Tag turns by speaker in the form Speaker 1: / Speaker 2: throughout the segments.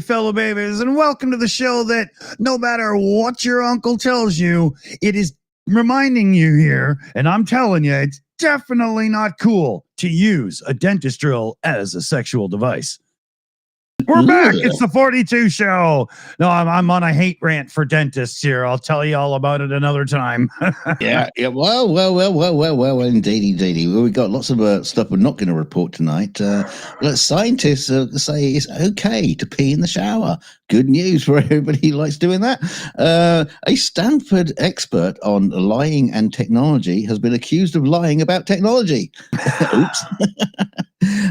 Speaker 1: fellow babies, and welcome to the show that no matter what your uncle tells you, it is reminding you here, and I'm telling you, it's definitely not cool to use a dentist drill as a sexual device. We're back. It's the 42 show. No, I'm on a hate rant for dentists here. I'll tell you all about it another time.
Speaker 2: Yeah. Well, indeed. Well, we've got lots of stuff we're not going to report tonight. Scientists say it's okay to pee in the shower. Good news for everybody who likes doing that. A Stanford expert on lying and technology has been accused of lying about technology. Oops.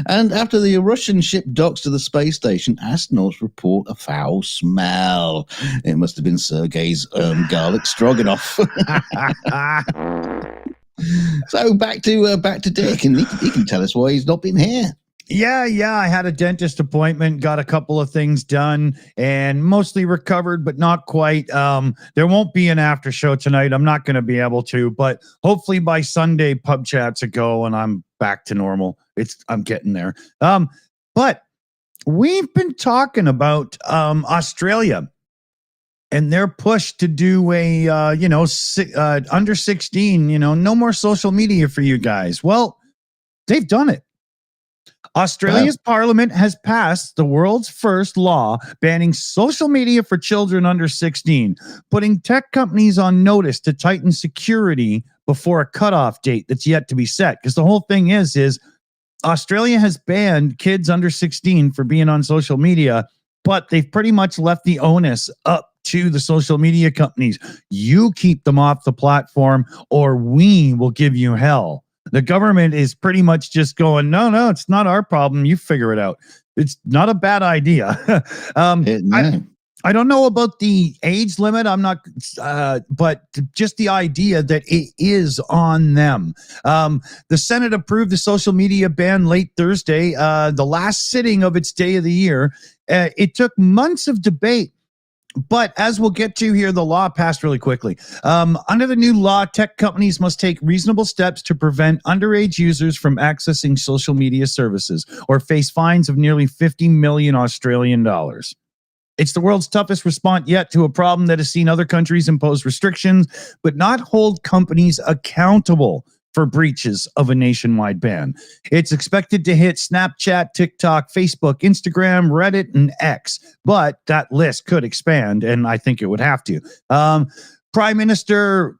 Speaker 2: And after the Russian ship docks to the space station, astronauts report a foul smell. It must have been Sergei's garlic stroganoff. So back to Dick, and he can tell us why he's not been here.
Speaker 1: Yeah. I had a dentist appointment, got a couple of things done, and mostly recovered, but not quite. There won't be an after show tonight. I'm not going to be able to, but hopefully by Sunday, PubChat's a go, and I'm back to normal. I'm getting there. But we've been talking about Australia and their push to do a under 16, no more social media for you guys. Well, they've done it. Australia's parliament has passed the world's first law banning social media for children under 16, putting tech companies on notice to tighten security before a cutoff date that's yet to be set. Because the whole thing is Australia has banned kids under 16 for being on social media, but they've pretty much left the onus up to the social media companies. You keep them off the platform or we will give you hell. The government is pretty much just going, no, it's not our problem. You figure it out. It's not a bad idea. I don't know about the age limit. I'm not, but just the idea that it is on them. The Senate approved the social media ban late Thursday, the last sitting of its day of the year. It took months of debate. But as we'll get to here, the law passed really quickly. Under the new law, tech companies must take reasonable steps to prevent underage users from accessing social media services or face fines of nearly 50 million Australian dollars. It's the world's toughest response yet to a problem that has seen other countries impose restrictions, but not hold companies accountable for breaches of a nationwide ban. It's expected to hit Snapchat, TikTok, Facebook, Instagram, Reddit, and X, but that list could expand, and I think it would have to. Prime Minister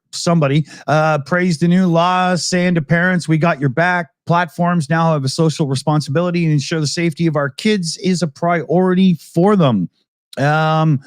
Speaker 1: praised the new law, saying to parents, we got your back. Platforms now have a social responsibility and ensure the safety of our kids is a priority for them. Now,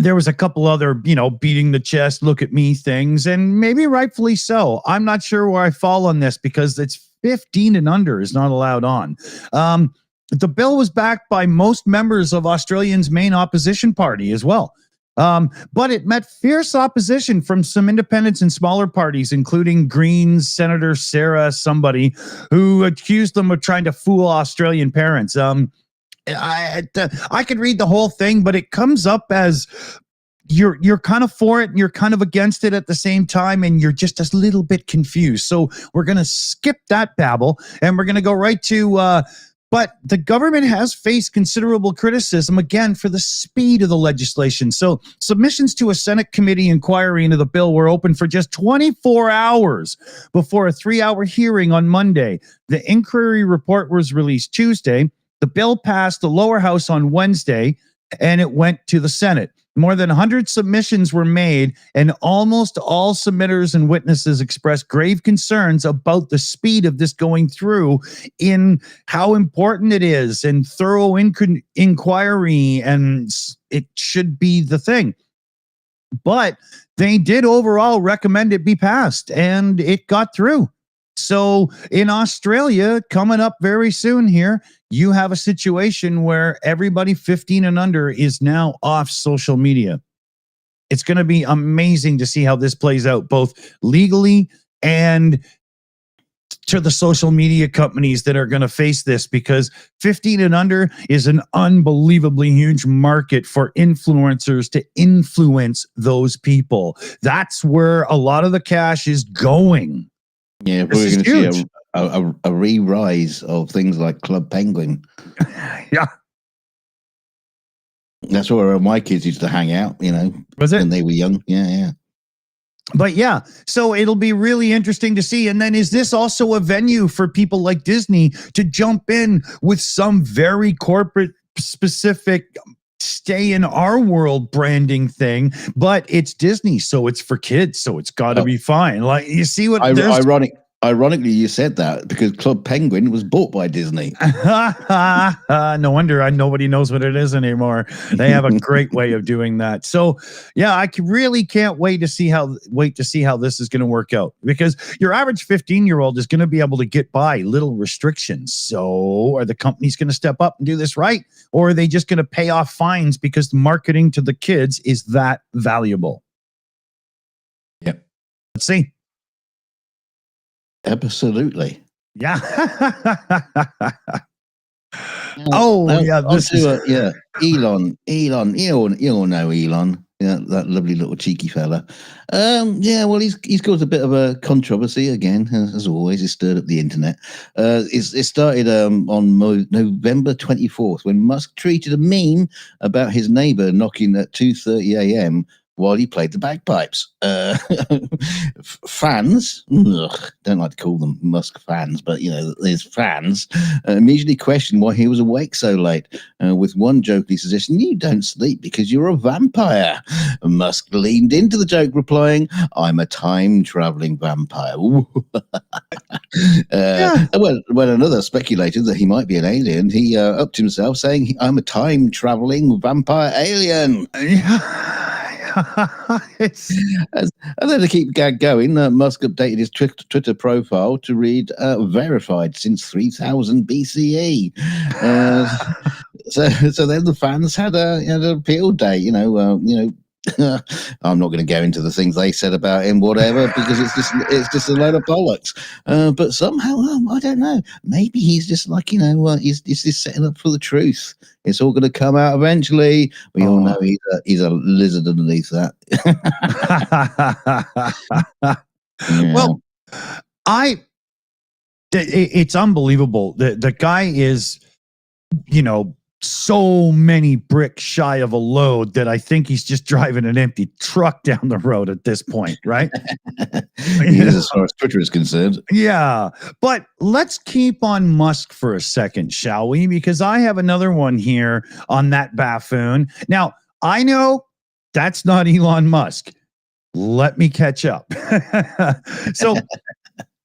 Speaker 1: there was a couple other, beating the chest, look at me things, and maybe rightfully so. I'm not sure where I fall on this because it's 15 and under is not allowed on. The bill was backed by most members of Australia's main opposition party as well. But it met fierce opposition from some independents and smaller parties, including Greens Senator Sarah somebody, who accused them of trying to fool Australian parents. I could read the whole thing, but it comes up as you're kind of for it and you're kind of against it at the same time, and you're just a little bit confused. So we're going to skip that babble and we're going to go right to but the government has faced considerable criticism, again, for the speed of the legislation. So submissions to a Senate committee inquiry into the bill were open for just 24 hours before a 3-hour hearing on Monday. The inquiry report was released Tuesday. The bill passed the lower house on Wednesday, and it went to the Senate. More than 100 submissions were made, and almost all submitters and witnesses expressed grave concerns about the speed of this going through, in how important it is, and thorough inquiry, and it should be the thing. But they did overall recommend it be passed, and it got through. So in Australia, coming up very soon here, you have a situation where everybody 15 and under is now off social media. It's going to be amazing to see how this plays out, both legally and to the social media companies that are going to face this, because 15 and under is an unbelievably huge market for influencers to influence those people. That's where a lot of the cash is going.
Speaker 2: Yeah, we're going to see a re-rise of things like Club Penguin.
Speaker 1: Yeah.
Speaker 2: That's where my kids used to hang out,
Speaker 1: Was it?
Speaker 2: when they were young. Yeah.
Speaker 1: But yeah, so it'll be really interesting to see. And then is this also a venue for people like Disney to jump in with some very corporate specific stay in our world branding thing? But it's Disney, so it's for kids, so it's got to be fine. Like, you see what
Speaker 2: Ironically, you said that because Club Penguin was bought by Disney.
Speaker 1: No wonder nobody knows what it is anymore. They have a great way of doing that. So yeah, I really can't wait to see how this is going to work out, because your average 15-year-old is going to be able to get by little restrictions. So are the companies going to step up and do this right, or are they just going to pay off fines because the marketing to the kids is that valuable?
Speaker 2: Yep.
Speaker 1: Let's see.
Speaker 2: Absolutely.
Speaker 1: Yeah.
Speaker 2: Elon. You all know Elon. Yeah, that lovely little cheeky fella. Well, he's caused a bit of a controversy again, as always. He stirred up the internet. It started on November 24th when Musk tweeted a meme about his neighbor knocking at 2:30 a.m. while he played the bagpipes. Fans, don't like to call them Musk fans, but there's fans, immediately questioned why he was awake so late, with one jokingly suggesting, "You don't sleep because you're a vampire." Musk leaned into the joke, replying, "I'm a time-traveling vampire." When another speculated that he might be an alien, he upped himself, saying, "I'm a time-traveling vampire alien." And then to keep gag going, Musk updated his Twitter profile to read verified since 3000 BCE. So then the fans had a field day. I'm not going to go into the things they said about him, whatever, because it's just a load of bollocks. But somehow, I don't know. Maybe he's just like he's just setting up for the truth. It's all going to come out eventually. We all know he's a lizard underneath that.
Speaker 1: Yeah. Well, it's unbelievable. The guy is, so many bricks shy of a load that I think he's just driving an empty truck down the road at this point, right?
Speaker 2: As far as Twitter is concerned.
Speaker 1: Yeah. But let's keep on Musk for a second, shall we? Because I have another one here on that buffoon. Now, I know that's not Elon Musk. Let me catch up. So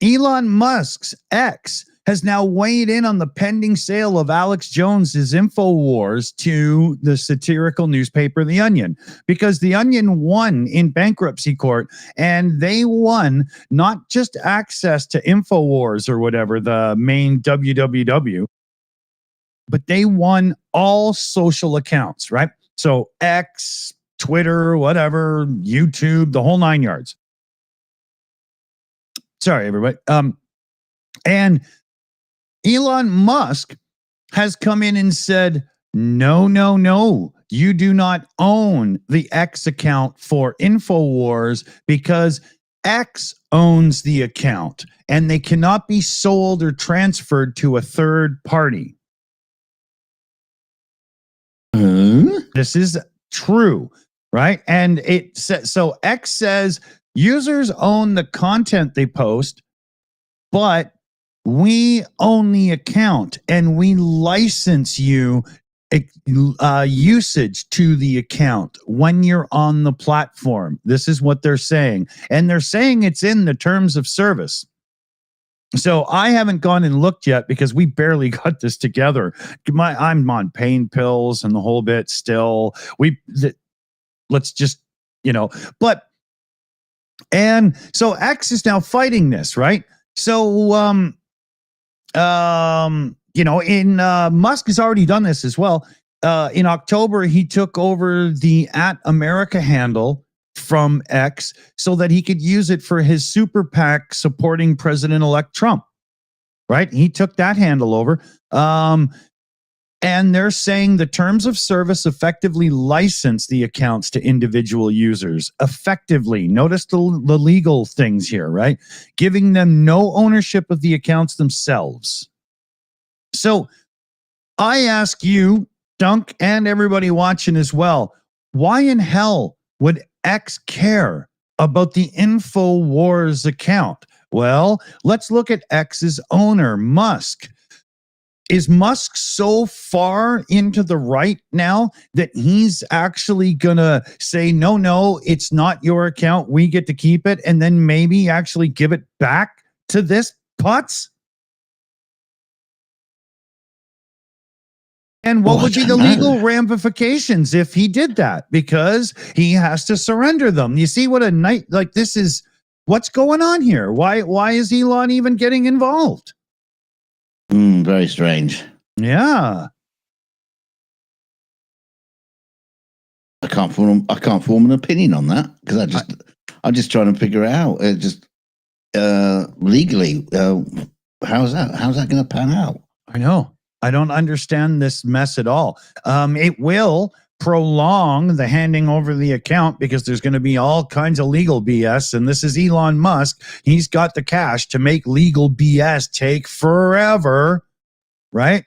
Speaker 1: Elon Musk's X has now weighed in on the pending sale of Alex Jones's Infowars to the satirical newspaper The Onion, because The Onion won in bankruptcy court, and they won not just access to Infowars or whatever, the main www, but they won all social accounts, right? So X, Twitter, whatever, YouTube, the whole 9 yards. Sorry, everybody. And Elon Musk has come in and said, no, you do not own the X account for Infowars, because X owns the account and they cannot be sold or transferred to a third party. This is true, right? And it says, so X says users own the content they post, but we own the account and we license you usage to the account when you're on the platform. This is what they're saying. And they're saying it's in the terms of service. So I haven't gone and looked yet because we barely got this together. I'm on pain pills and the whole bit still. Let's just, but, and so X is now fighting this, right? So, Musk has already done this as well. In October, he took over the @America handle from X so that he could use it for his super PAC supporting President-elect Trump, right? He took that handle over. And they're saying the terms of service effectively license the accounts to individual users. Effectively. Notice the legal things here, right? Giving them no ownership of the accounts themselves. So I ask you, Stunk and everybody watching as well. Why in hell would X care about the InfoWars account? Well, let's look at X's owner, Musk. Is Musk so far into the right now that he's actually going to say, no, it's not your account. We get to keep it. And then maybe actually give it back to this putz? And what would be the legal ramifications if he did that? Because he has to surrender them. You see what a night like this is. What's going on here? Why is Elon even getting involved?
Speaker 2: Very strange.
Speaker 1: Yeah.
Speaker 2: I can't form an opinion on that because I'm just trying to figure out legally how's that going to pan out?
Speaker 1: I know. I don't understand this mess at all. It will prolong the handing over the account because there's going to be all kinds of legal BS. And this is Elon Musk. He's got the cash to make legal BS take forever. Right?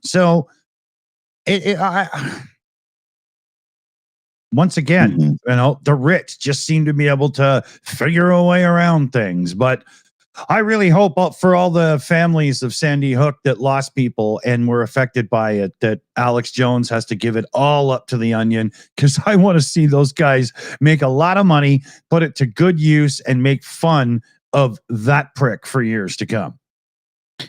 Speaker 1: So once again, the rich just seem to be able to figure a way around things. But I really hope for all the families of Sandy Hook that lost people and were affected by it, that Alex Jones has to give it all up to the Onion, because I want to see those guys make a lot of money, put it to good use, and make fun of that prick for years to come.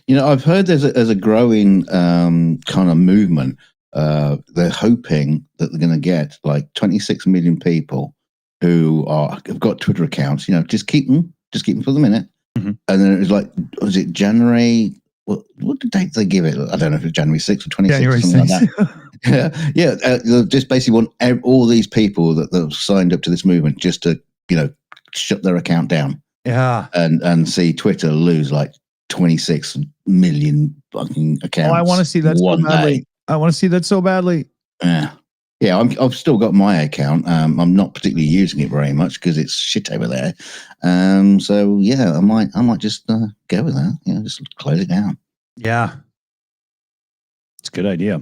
Speaker 2: You know, I've heard there's a growing kind of movement. They're hoping that they're going to get like 26 million people who have got Twitter accounts. You know, just keep them for the minute. Mm-hmm. And then it was like, was it January? What date did they give it? I don't know if it's January 6th or 26th or something 6th. Like that. Yeah. Just basically want all these people that have signed up to this movement just to, shut their account down.
Speaker 1: Yeah.
Speaker 2: And see Twitter lose like 26 million fucking accounts.
Speaker 1: Oh, I want to see that so badly. Day. I want to see that so badly.
Speaker 2: Yeah, I've still got my account. I'm not particularly using it very much because it's shit over there. So yeah, I might just go with that. Just close it down.
Speaker 1: Yeah, it's a good idea.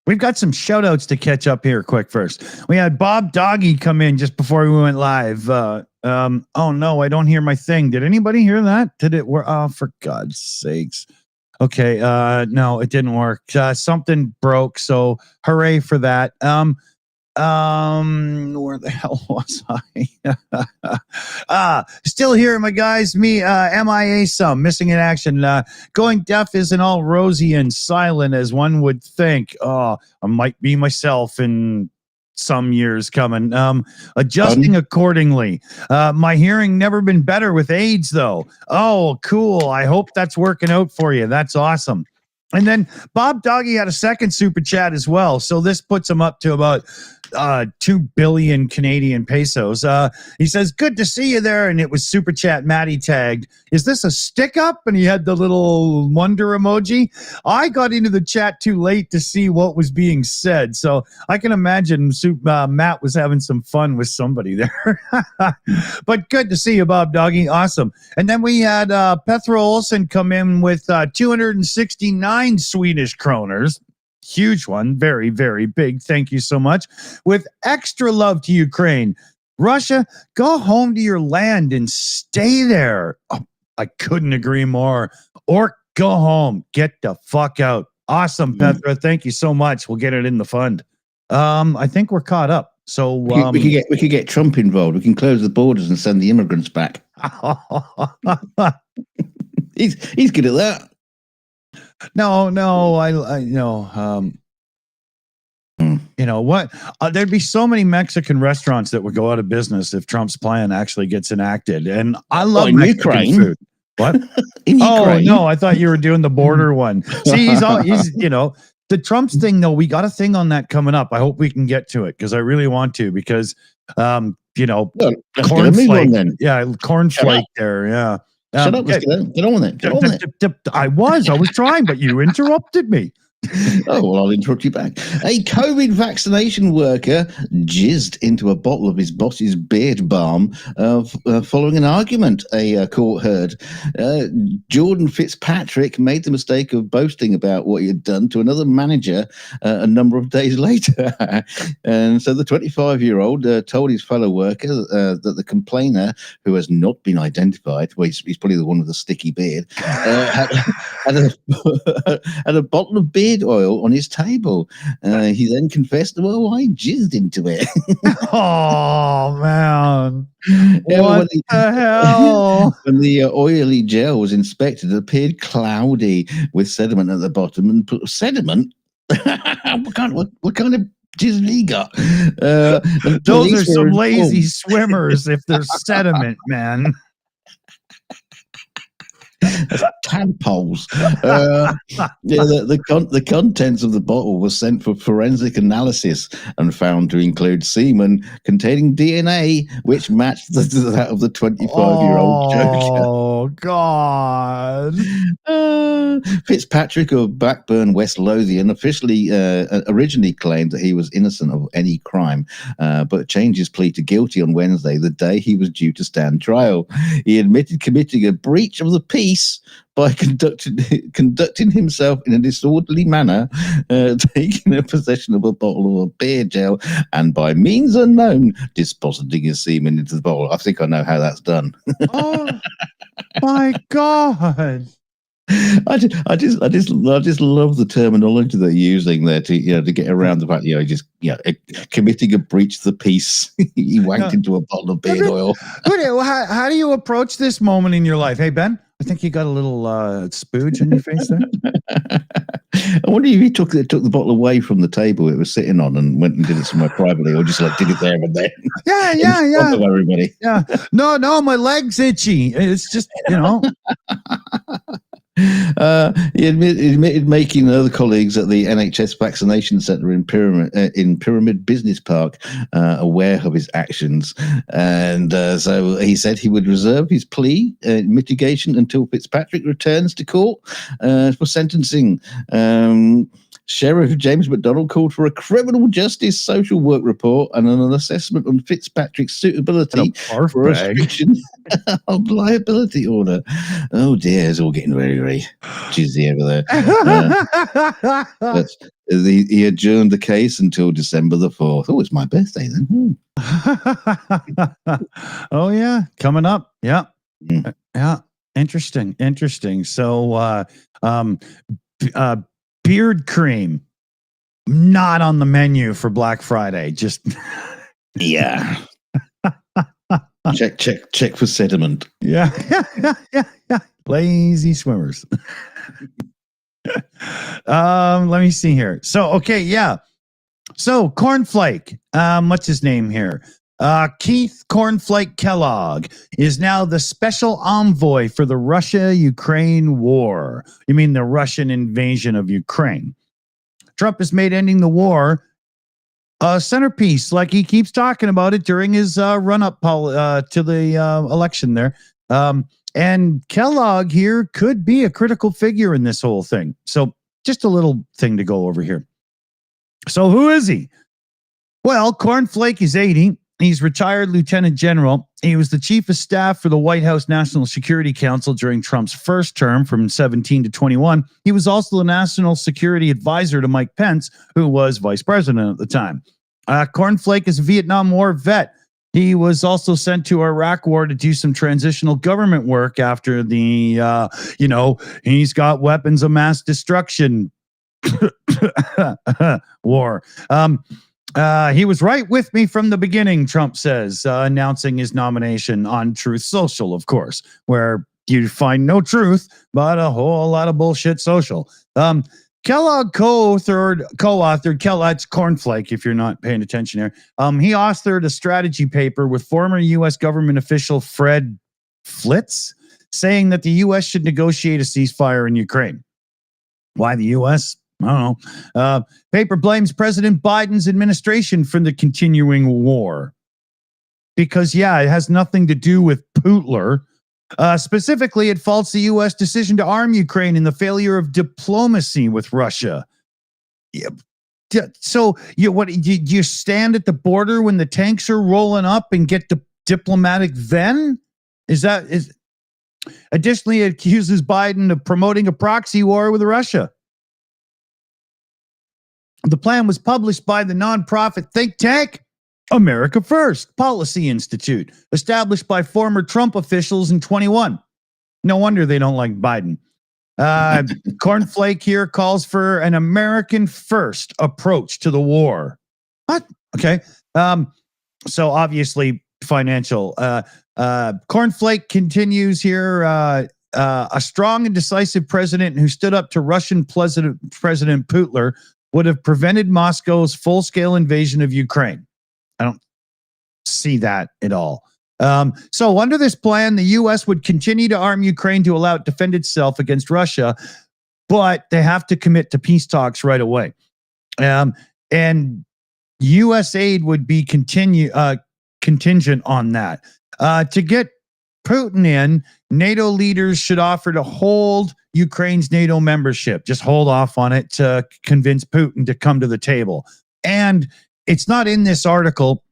Speaker 1: We've got some shout outs to catch up here quick first. We had Bob Doggy come in just before we went live. Oh no, I don't hear my thing. Did anybody hear that? Did it work? Oh, for God's sakes. Okay, no, it didn't work. Something broke, so hooray for that. Where the hell was I? Still here, my guys. Me, MIA some, missing in action. Going deaf isn't all rosy and silent as one would think. I might be myself in some years coming. Adjusting accordingly. My hearing never been better with AIDS though. Oh, cool. I hope that's working out for you. That's awesome. And then Bob Doggy had a second super chat as well. So this puts him up to about 2 billion Canadian pesos. He says, good to see you there. And it was super chat Matty tagged. Is this a stick up? And he had the little wonder emoji. I got into the chat too late to see what was being said. So I can imagine Matt was having some fun with somebody there. But good to see you, Bob Doggy. Awesome. And then we had Pethro Olsen come in with 269 Swedish kroners. Huge one. Very, very big. Thank you so much. With extra love to Ukraine. Russia, go home to your land and stay there. Oh, I couldn't agree more. Or go home. Get the fuck out. Awesome, Petra. Thank you so much. We'll get it in the fund. I think we're caught up. So
Speaker 2: we could get Trump involved. We can close the borders and send the immigrants back. He's good at that.
Speaker 1: No, I know. You know what? There'd be so many Mexican restaurants that would go out of business if Trump's plan actually gets enacted. And I love Mexican food. What? Oh no, I thought you were doing the border one. See, he's the Trump's thing though. We got a thing on that coming up. I hope we can get to it because I really want to because cornflake. Yeah, cornflake there. Yeah.
Speaker 2: Shut up, get on with it.
Speaker 1: I was trying, but you interrupted me.
Speaker 2: Oh, well, I'll interrupt you back. A COVID vaccination worker jizzed into a bottle of his boss's beard balm following an argument, a court heard. Jordan Fitzpatrick made the mistake of boasting about what he had done to another manager a number of days later. And so the 25-year-old told his fellow worker that the complainer, who has not been identified, well, he's probably the one with the sticky beard, had a bottle of beard oil on his table. He then confessed, well, I jizzed into it.
Speaker 1: Oh, man.
Speaker 2: Yeah,
Speaker 1: What the hell?
Speaker 2: When the oily gel was inspected, it appeared cloudy with sediment at the bottom. And sediment? what kind of jizz have he got?
Speaker 1: Those are some lazy swimmers if there's sediment, man.
Speaker 2: Tadpoles. The contents of the bottle was sent for forensic analysis and found to include semen containing DNA, which matched that of the 25-year-old joker.
Speaker 1: Oh, God.
Speaker 2: Fitzpatrick of Blackburn, West Lothian, originally claimed that he was innocent of any crime, but changed his plea to guilty on Wednesday, the day he was due to stand trial. He admitted committing a breach of the peace by conducting himself in a disorderly manner, taking possession of a bottle of beer gel, and by means unknown, depositing his semen into the bottle. I think I know how that's done.
Speaker 1: Oh, my God.
Speaker 2: I just love the terminology they're using there to get around the fact committing a breach of the peace. He wanked into a bottle of beard oil.
Speaker 1: How do you approach this moment in your life? Hey, Ben, I think you got a little spooge on your face there.
Speaker 2: I wonder if he took the bottle away from the table it was sitting on and went and did it somewhere privately, or just did it there and then.
Speaker 1: Yeah.
Speaker 2: Of everybody.
Speaker 1: Yeah. No, my leg's itchy. It's just,
Speaker 2: He admitted making other colleagues at the NHS vaccination centre in Pyramid Business Park aware of his actions, and so he said he would reserve his plea mitigation until Fitzpatrick returns to court for sentencing. Sheriff James McDonald called for a criminal justice social work report and an assessment on Fitzpatrick's suitability for a restriction of liability order. Oh dear, it's all getting very, very jizzy over there. He adjourned the case until December the 4th. Oh, it's my birthday then.
Speaker 1: Oh yeah, coming up. Yeah.
Speaker 2: Mm.
Speaker 1: Yeah. Interesting. So beard cream not on the menu for Black Friday. Just
Speaker 2: yeah. check for sediment.
Speaker 1: Yeah. Lazy swimmers. Let me see here. So okay, yeah. So Cornflake, what's his name here? Keith Cornflake Kellogg is now the special envoy for the Russia-Ukraine war. You mean the Russian invasion of Ukraine? Trump has made ending the war a centerpiece, like he keeps talking about it during his run-up to the election there. And Kellogg here could be a critical figure in this whole thing. So just a little thing to go over here. So who is he? Well, Cornflake is 80. He's retired lieutenant general. He was the chief of staff for the White House National Security Council during Trump's first term from 17 to 21. He was also the national security advisor to Mike Pence, who was vice president at the time. Cornflake is a Vietnam War vet. He was also sent to Iraq War to do some transitional government work after the, he's got weapons of mass destruction war. He was right with me from the beginning, Trump says, announcing his nomination on Truth Social, of course, where you find no truth, but a whole lot of bullshit social. Kellogg co-authored Kellogg's Cornflake, if you're not paying attention here. He authored a strategy paper with former U.S. government official Fred Flitz, saying that the U.S. should negotiate a ceasefire in Ukraine. Why the U.S.? I don't know. Paper blames President Biden's administration for the continuing war. Because, yeah, it has nothing to do with Putler. Specifically, it faults the U.S. decision to arm Ukraine in the failure of diplomacy with Russia. So you stand at the border when the tanks are rolling up and get the diplomatic then? Additionally, it accuses Biden of promoting a proxy war with Russia. The plan was published by the nonprofit think tank America First Policy Institute, established by former Trump officials in 21. No wonder they don't like Biden. Cornflake here calls for an American first approach to the war. What? Okay. So obviously financial. Cornflake continues here. A strong and decisive president who stood up to Russian President Putin would have prevented Moscow's full-scale invasion of Ukraine. I don't see that at all. So under this plan, the U.S. would continue to arm Ukraine to allow it to defend itself against Russia, but they have to commit to peace talks right away. And U.S. aid would be contingent on that. To get Putin in, NATO leaders should offer to hold Ukraine's NATO membership. Just hold off on it to convince Putin to come to the table. And it's not in this article,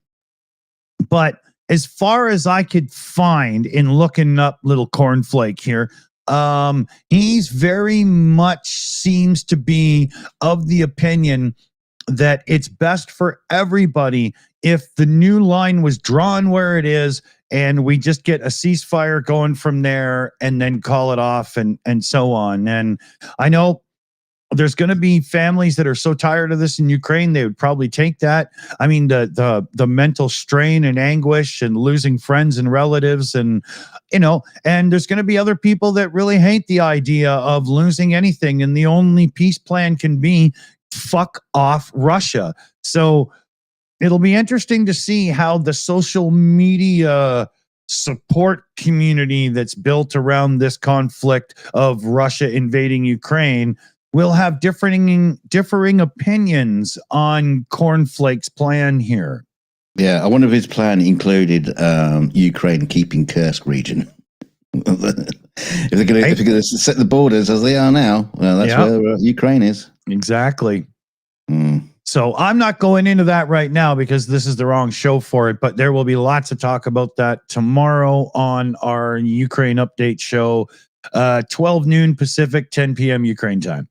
Speaker 1: but as far as I could find in looking up little Cornflake here, he's very much seems to be of the opinion that it's best for everybody if the new line was drawn where it is and we just get a ceasefire going from there and then call it off and so on. And I know there's going to be families that are so tired of this in Ukraine, they would probably take that. I mean, the mental strain and anguish and losing friends and relatives and there's going to be other people that really hate the idea of losing anything. And the only peace plan can be fuck off Russia. So it'll be interesting to see how the social media support community that's built around this conflict of Russia invading Ukraine will have differing opinions on Cornflake's plan here.
Speaker 2: Yeah, I wonder if his plan included Ukraine keeping Kursk region. If they're going to set the borders as they are now, well, that's where Ukraine is.
Speaker 1: Exactly. So I'm not going into that right now because this is the wrong show for it, but there will be lots of talk about that tomorrow on our Ukraine update show, 12 noon Pacific, 10 p.m. Ukraine time.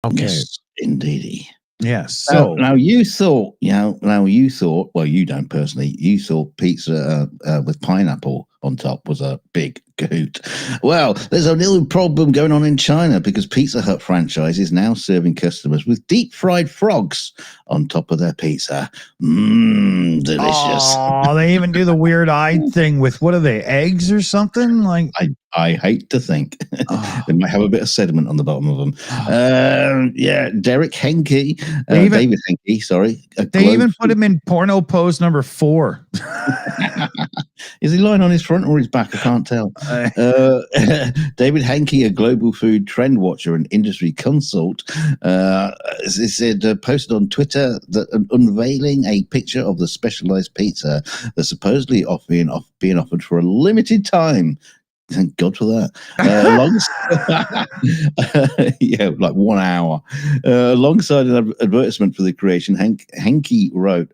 Speaker 1: Okay.
Speaker 2: Yes, indeedy.
Speaker 1: Yes. So
Speaker 2: now you thought, well, you don't personally, you thought pizza with pineapple on top was a big cahoot. Well, there's a little problem going on in China because Pizza Hut franchise is now serving customers with deep fried frogs on top of their pizza. Delicious.
Speaker 1: Oh, they even do the weird eye thing with, what are they, eggs or something? Like
Speaker 2: I hate to think they might have a bit of sediment on the bottom of them. Derek Henke, David Henke, sorry.
Speaker 1: They even put him in porno pose number 4.
Speaker 2: Is he lying on his front or his back? I can't tell. David Henke, a global food trend watcher and industry consult, posted on Twitter that unveiling a picture of the specialized pizza that's supposedly being offered for a limited time. Thank God for that. Like 1 hour. Alongside an advertisement for the creation, Henke wrote,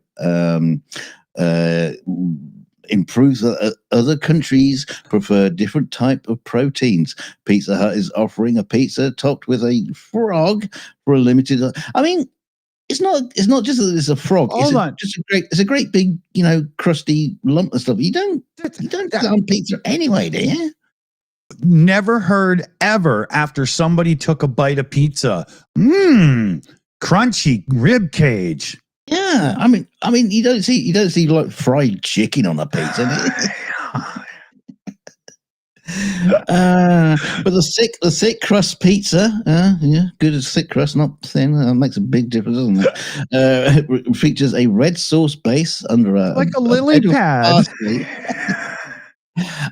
Speaker 2: improves that other countries prefer different type of proteins. Pizza Hut is offering a pizza topped with a frog for a limited. I mean, it's not just that it's a frog. It's a great big, crusty lump of stuff. You don't do that on pizza anyway, do you?
Speaker 1: Never heard ever after somebody took a bite of pizza. Crunchy rib cage.
Speaker 2: Yeah, I mean, you don't see like fried chicken on a pizza. But the thick crust pizza, good as thick crust, not thin. Makes a big difference, doesn't it? It features a red sauce base under a
Speaker 1: lily pad.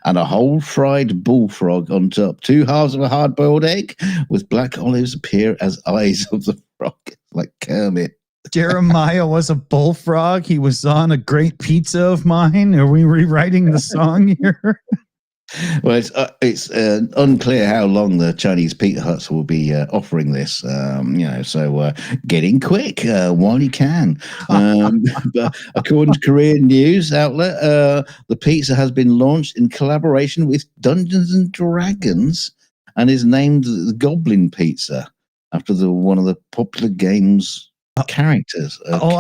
Speaker 2: And a whole fried bullfrog on top. 2 halves of a hard-boiled egg with black olives appear as eyes of the frog, like Kermit.
Speaker 1: Jeremiah was a bullfrog. He was on a great pizza of mine. Are we rewriting the song here?
Speaker 2: Well, it's unclear how long the Chinese Pizza Huts will be offering this. So get in quick while you can. But according to Korean news outlet, the pizza has been launched in collaboration with Dungeons and Dragons and is named the Goblin Pizza after one of the popular game's characters. Okay?
Speaker 1: Oh,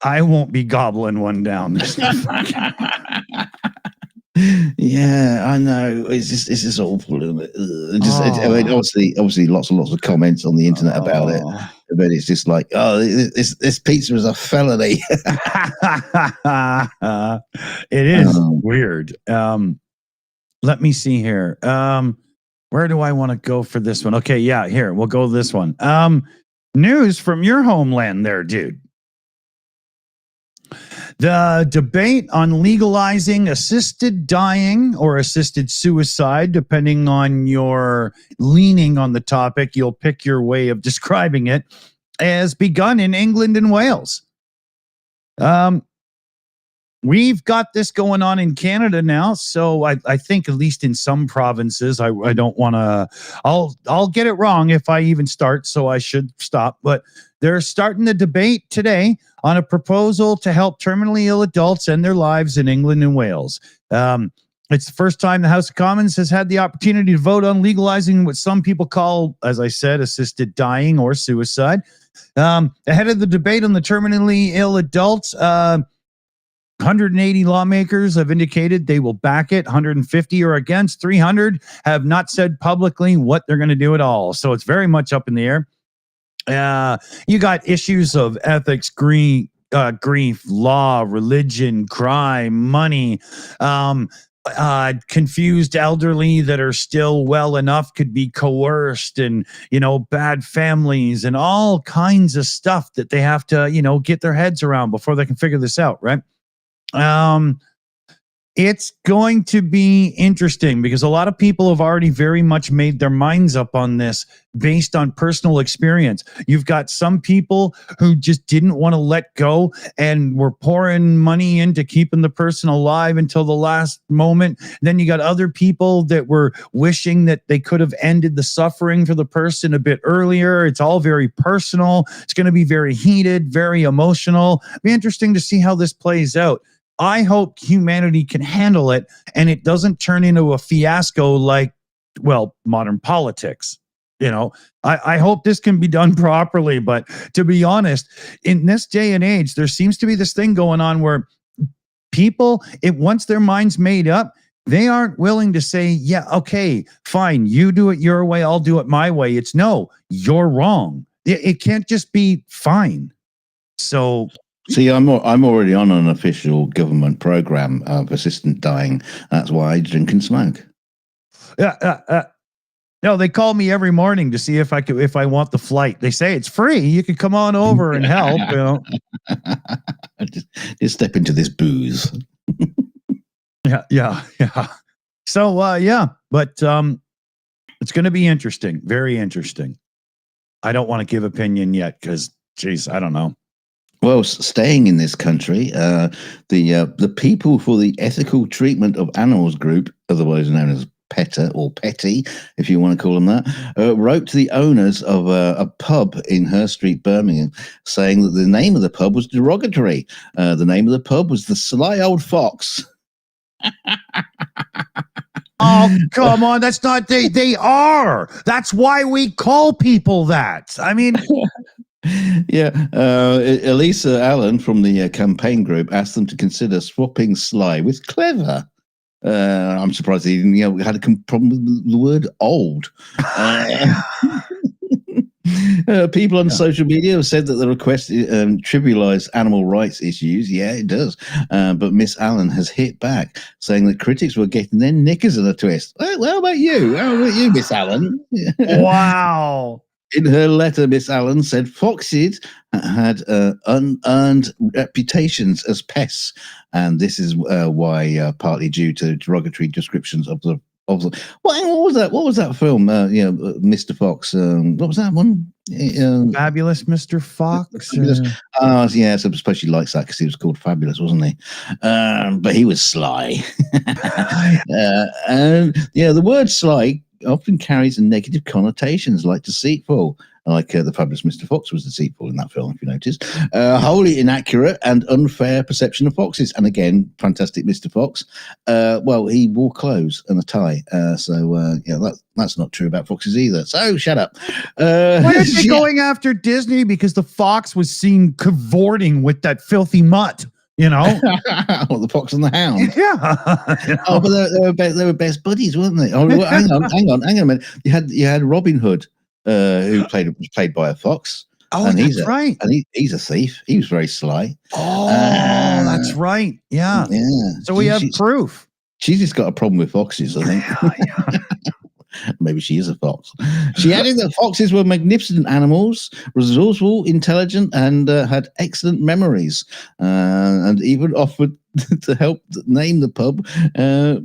Speaker 1: I won't be gobbling one down.
Speaker 2: Yeah, I know. It's just awful, isn't it? I mean, obviously, lots and lots of comments on the internet about it, but it's just like, oh, this pizza is a felony.
Speaker 1: It is weird. Let me see here. Where do I want to go for this one? Okay, yeah, here we'll go this one. News from your homeland, there, dude. The debate on legalizing assisted dying or assisted suicide, depending on your leaning on the topic, you'll pick your way of describing it, has begun in England and Wales. We've got this going on in Canada now, so I think at least in some provinces, I don't want to. I'll get it wrong if I even start, so I should stop. But they're starting the debate today on a proposal to help terminally ill adults end their lives in England and Wales. It's the first time the House of Commons has had the opportunity to vote on legalizing what some people call, as I said, assisted dying or suicide. Ahead of the debate on the terminally ill adults, 180 lawmakers have indicated they will back it. 150 are against. 300 have not said publicly what they're going to do at all. So it's very much up in the air. You got issues of ethics, grief, law, religion, crime, money, confused elderly that are still well enough could be coerced, and, bad families and all kinds of stuff that they have to, get their heads around before they can figure this out, right? It's going to be interesting because a lot of people have already very much made their minds up on this based on personal experience. You've got some people who just didn't want to let go and were pouring money into keeping the person alive until the last moment. Then you got other people that were wishing that they could have ended the suffering for the person a bit earlier. It's all very personal. It's going to be very heated, very emotional. It'll be interesting to see how this plays out. I hope humanity can handle it and it doesn't turn into a fiasco like, modern politics. I hope this can be done properly. But to be honest, in this day and age, there seems to be this thing going on where people, once their mind's made up, they aren't willing to say, yeah, okay, fine, you do it your way, I'll do it my way. It's no, you're wrong. It can't just be fine. So...
Speaker 2: See, I'm already on an official government program of assistant dying. That's why I drink and smoke.
Speaker 1: Yeah. No, they call me every morning to see if I want the flight. They say it's free. You can come on over and help.
Speaker 2: Just step into this booze.
Speaker 1: Yeah. So but it's going to be interesting. Very interesting. I don't want to give opinion yet because, geez, I don't know.
Speaker 2: Well, staying in this country, the People for the Ethical Treatment of Animals group, otherwise known as PETA or Petty, if you want to call them that, wrote to the owners of a pub in Her Street, Birmingham, saying that the name of the pub was derogatory. The name of the pub was the Sly Old Fox.
Speaker 1: Oh, come on. That's not, they are. That's why we call people that. I mean...
Speaker 2: Yeah, Elisa Allen from the campaign group asked them to consider swapping Sly with Clever. I'm surprised he didn't, had a problem with the word old. People on social media have said that the request trivialized animal rights issues. Yeah, it does. But Miss Allen has hit back, saying that critics were getting their knickers in a twist. Well, how about you? How about you, Miss Allen?
Speaker 1: Wow.
Speaker 2: In her letter, Miss Allen said foxes had unearned reputations as pests, and this is why, partly due to derogatory descriptions of the Obviously. What was that? What was that film? Mr. Fox. What was that one?
Speaker 1: Fabulous Mr. Fox.
Speaker 2: Fabulous. Yeah. So I suppose she likes that because he was called Fabulous, wasn't he? But he was sly. And the word sly often carries a negative connotations, like deceitful. Like the Fabulous Mr. Fox was deceitful in that film, if you notice. Wholly inaccurate and unfair perception of foxes. And again, fantastic Mr. Fox. Well, he wore clothes and a tie. That's not true about foxes either. So shut up.
Speaker 1: Why are they going after Disney? Because the fox was seen cavorting with that filthy mutt. You know,
Speaker 2: the Fox and the Hound.
Speaker 1: Yeah.
Speaker 2: Oh, but they were best buddies, weren't they? Oh, hang on a minute. You had Robin Hood, who was played by a fox.
Speaker 1: Oh, and that's right.
Speaker 2: And he's a thief. He was very sly.
Speaker 1: Oh, that's right. Yeah. So we have proof.
Speaker 2: She's just got a problem with foxes, I think.
Speaker 1: Yeah.
Speaker 2: Maybe she is a fox. She added that foxes were magnificent animals, resourceful, intelligent, and had excellent memories, and even offered to help name the pub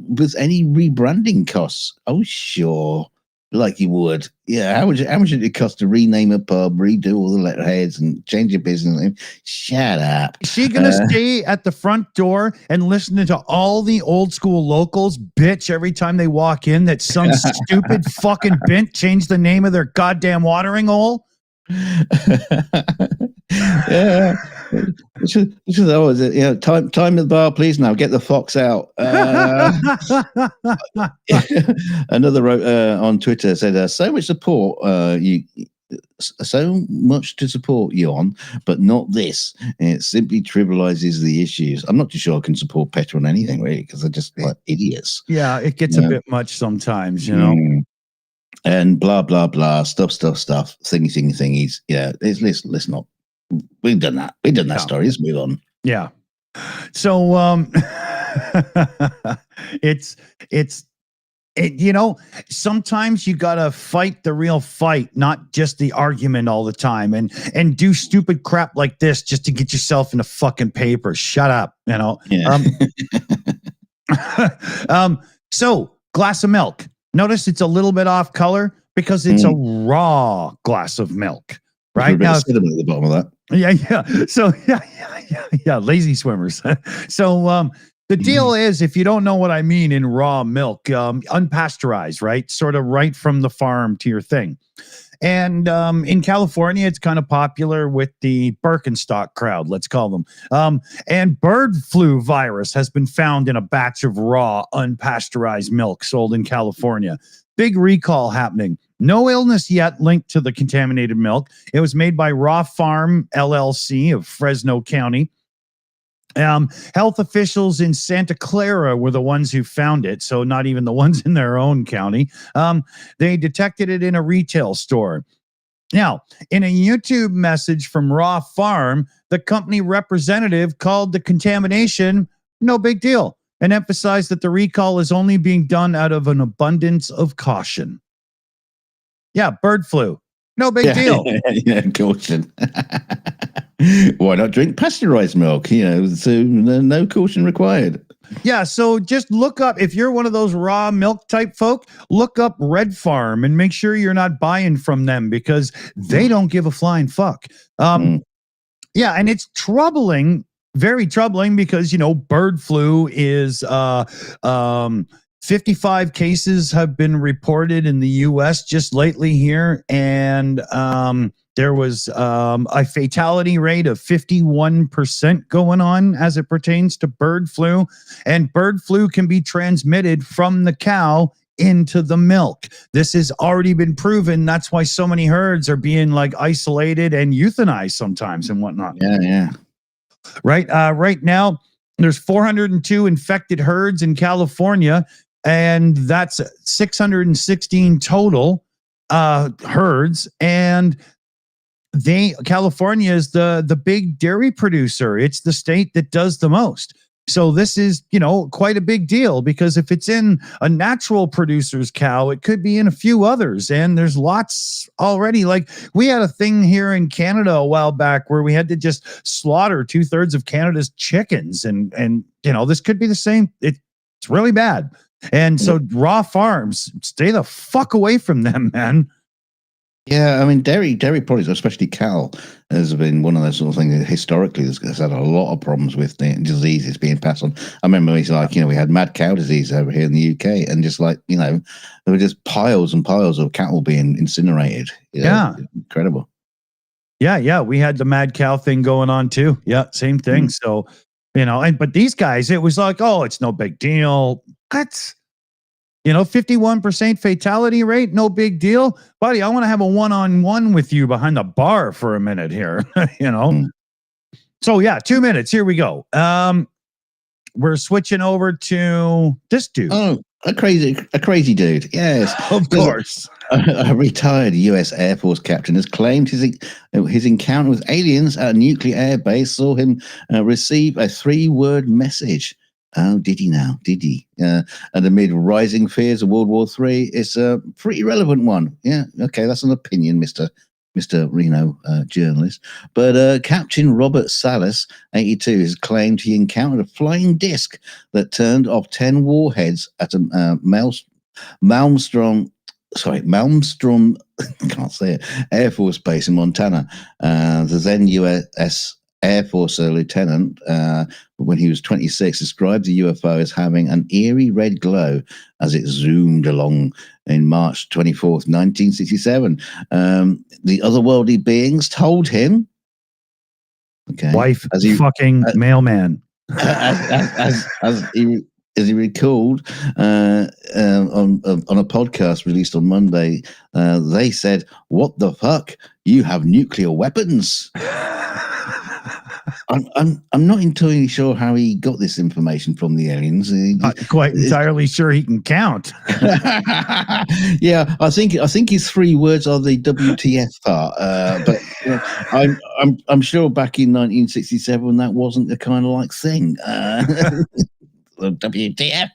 Speaker 2: with any rebranding costs. Oh, sure. Like you would. Yeah, how much did it cost to rename a pub, redo all the letterheads, and change your business name? Shut up.
Speaker 1: Is she going to stay at the front door and listen to all the old school locals bitch every time they walk in that some stupid fucking bint changed the name of their goddamn watering hole?
Speaker 2: Yeah. Which is always, time at the bar, please. Now get the fox out. Another wrote on Twitter, said, so much support, so much to support you on, but not this. It simply trivializes the issues. I'm not too sure I can support PETA on anything, really, because they're just like idiots.
Speaker 1: Yeah, it gets a bit much sometimes, you know.
Speaker 2: And blah, blah, blah, stuff, thingies. Yeah, let's not. We've done that. We've done that story. Let's move on.
Speaker 1: Yeah. So sometimes you gotta fight the real fight, not just the argument all the time, and do stupid crap like this just to get yourself in the fucking paper. Shut up, you know.
Speaker 2: Yeah.
Speaker 1: So glass of milk. Notice it's a little bit off color because it's a raw glass of milk. Right now,
Speaker 2: at the bottom of that.
Speaker 1: Yeah. So yeah. Lazy swimmers. So the deal is, if you don't know what I mean in raw milk, unpasteurized, right? Sort of right from the farm to your thing. And in California, it's kind of popular with the Birkenstock crowd, let's call them. And bird flu virus has been found in a batch of raw, unpasteurized milk sold in California. Big recall happening. No illness yet linked to the contaminated milk. It was made by Raw Farm LLC of Fresno County. Health officials in Santa Clara were the ones who found it, so not even the ones in their own county. They detected it in a retail store. Now, in a YouTube message from Raw Farm, the company representative called the contamination no big deal and emphasized that the recall is only being done out of an abundance of caution. Yeah, bird flu. No big deal.
Speaker 2: Yeah, caution. Why not drink pasteurized milk? So no caution required.
Speaker 1: Yeah, so just look up, if you're one of those raw milk type folk, look up Red Farm and make sure you're not buying from them because they don't give a flying fuck. Yeah, and it's troubling, very troubling because, bird flu is 55 cases have been reported in the U.S. just lately here, and there was a fatality rate of 51% going on as it pertains to bird flu, and bird flu can be transmitted from the cow into the milk. This has already been proven. That's why so many herds are being isolated and euthanized sometimes and whatnot.
Speaker 2: Yeah.
Speaker 1: Right. Right now, there's 402 infected herds in California. And that's 616 total herds. And California is the big dairy producer. It's the state that does the most. So this is, quite a big deal because if it's in a natural producer's cow, it could be in a few others. And there's lots already. We had a thing here in Canada a while back where we had to just slaughter 2/3 of Canada's chickens. And this could be the same. It's really bad. And so raw farms, stay the fuck away from them, man.
Speaker 2: Yeah, I mean, dairy products, especially cattle, has been one of those sort of things that historically has had a lot of problems with the diseases being passed on. I remember it's like, we had mad cow disease over here in the UK, and just like, there were just piles and piles of cattle being incinerated.
Speaker 1: Yeah.
Speaker 2: Incredible.
Speaker 1: Yeah. We had the mad cow thing going on too. Yeah, same thing. So, but these guys, it was like, oh, it's no big deal. What? 51% fatality rate, no big deal. Buddy, I want to have a one-on-one with you behind the bar for a minute here, So yeah, 2 minutes. Here we go. We're switching over to this dude.
Speaker 2: Oh, a crazy dude. Yes.
Speaker 1: Of course.
Speaker 2: A retired U.S. Air Force captain has claimed his encounter with aliens at a nuclear air base saw him receive a 3-word message. Oh, did he now? Did he? And amid rising fears of World War III, it's a pretty relevant one. Yeah, okay, that's an opinion, Mr. Reno journalist. But Captain Robert Salas, 82, has claimed he encountered a flying disc that turned off 10 warheads at a Malmstrom, can't say it, Air Force Base in Montana. The then U.S. Air Force lieutenant, when he was 26, described the UFO as having an eerie red glow as it zoomed along in March 24th, 1967. The otherworldly beings told him,
Speaker 1: wife, fucking mailman.
Speaker 2: As he recalled on a podcast released on Monday, they said, "What the fuck? You have nuclear weapons." I'm not entirely sure how he got this information from the aliens.
Speaker 1: Not quite entirely sure he can count.
Speaker 2: Yeah, I think his 3 words are the WTF part. But I'm sure back in 1967 that wasn't the kind of like thing. WTF.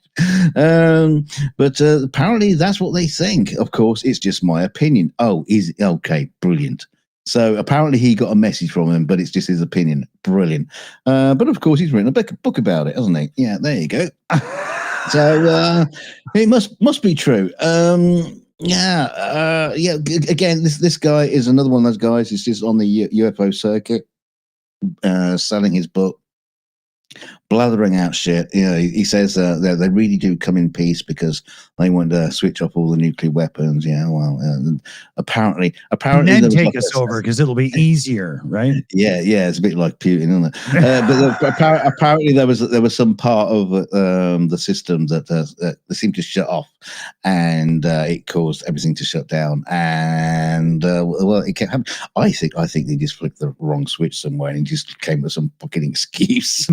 Speaker 2: But apparently that's what they think. Of course, it's just my opinion. Oh, is okay, brilliant. So apparently he got a message from him, but it's just his opinion. Brilliant. But of course he's written a book about it, hasn't he? Yeah, there you go. So it must be true. Yeah. Again, this guy is another one of those guys who's just on the UFO circuit, selling his book, blathering out shit. He says they really do come in peace because they want to switch off all the nuclear weapons. Yeah, well, apparently,
Speaker 1: and then take us over because it'll be easier, right?
Speaker 2: Yeah, it's a bit like Putin, isn't it? But apparently there was some part of the system that they seemed to shut off, and it caused everything to shut down. And well, it kept happening. I think they just flicked the wrong switch somewhere and just came with some fucking excuse.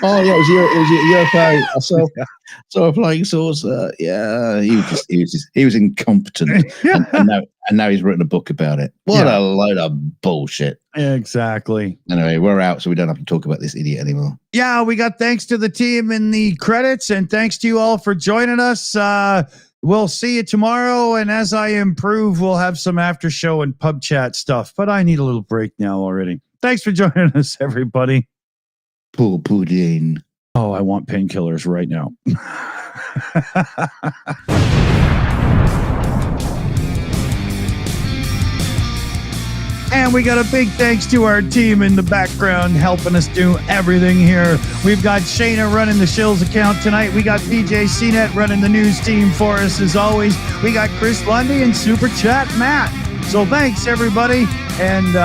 Speaker 2: Oh yeah, it was UFO. I saw a flying saucer. Yeah, he was incompetent, and now he's written a book about it. What a load of bullshit!
Speaker 1: Exactly.
Speaker 2: Anyway, we're out, so we don't have to talk about this idiot anymore.
Speaker 1: Yeah, we got thanks to the team in the credits, and thanks to you all for joining us. We'll see you tomorrow, and as I improve, we'll have some after show and pub chat stuff. But I need a little break now already. Thanks for joining us, everybody.
Speaker 2: Poor pudding.
Speaker 1: Oh, I want painkillers right now. And we got a big thanks to our team in the background helping us do everything here. We've got Shayna running the Shills account tonight. We got PJ CNET running the news team for us as always. We got Chris Lundy and Super Chat Matt. So thanks, everybody. And,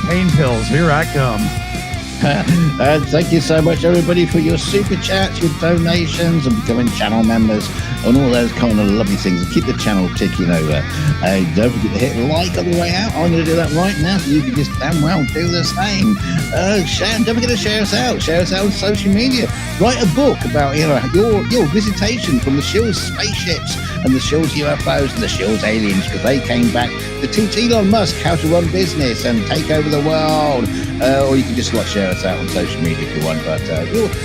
Speaker 1: pain pills. Here I come.
Speaker 2: And thank you so much, everybody, for your super chats, your donations, and becoming channel members, and all those kind of lovely things. And keep the channel ticking over. Don't forget to hit like on the way out. I'm going to do that right now, so you can just damn well do the same. Don't forget to share us out. Share us out on social media. Write a book about your visitation from the Shills spaceships and the Shills UFOs and the Shills aliens, because they came back to teach Elon Musk how to run business and take over the world. Or you can just share us out on social media if you want. But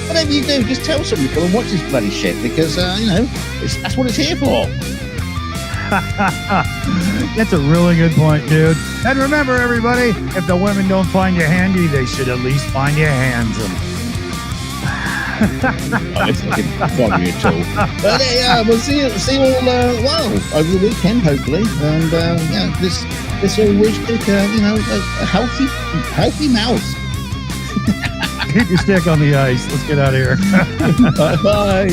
Speaker 2: whatever you do, just tell somebody to come and watch this bloody shit, because that's what it's here for.
Speaker 1: That's a really good point, dude. And remember, everybody, if the women don't find you handy, they should at least find you handsome.
Speaker 2: It's not funny at all. But yeah, we'll see you all over the weekend, hopefully. And yeah, this all wish a healthy mouse.
Speaker 1: Keep your stick on the ice. Let's get out of here.
Speaker 2: Bye.